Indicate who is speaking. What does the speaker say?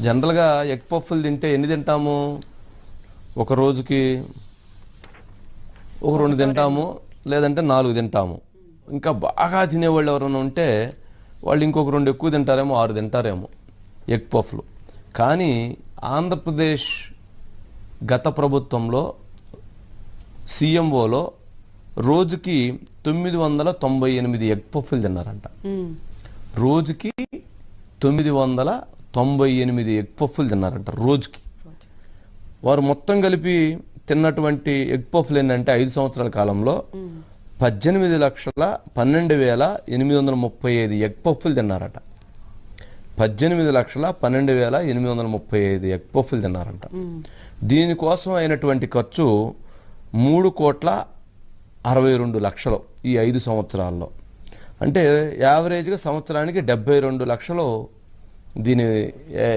Speaker 1: జనరల్గా ఎగ్ పఫ్ఫులు తింటే ఎన్ని తింటాము? ఒక రోజుకి ఒక 2 తింటాము, లేదంటే 4 తింటాము. ఇంకా బాగా తినేవాళ్ళు ఎవరైనా ఉంటే వాళ్ళు ఇంకొక 2 ఎక్కువ తింటారేమో, 6 తింటారేమో ఎగ్ పఫ్లు. కానీ ఆంధ్రప్రదేశ్ గత ప్రభుత్వంలో సీఎంఓలో రోజుకి 998 ఎగ్ పఫ్లు తిన్నారంట. రోజుకి 998 ఎగ్ పఫ్లు తిన్నారంట రోజుకి. వారు మొత్తం కలిపి తిన్నటువంటి ఎగ్ పఫ్లు ఏంటంటే 5 సంవత్సరాల కాలంలో 18,12,835 ఎగ్ పఫ్లు తిన్నారట. 18,12,835 ఎగ్ పఫ్లు తిన్నారంట. దీనికోసం అయినటువంటి ఖర్చు 3,62,00,000 ఈ 5 సంవత్సరాల్లో. అంటే యావరేజ్గా సంవత్సరానికి 72 లక్షలు దీని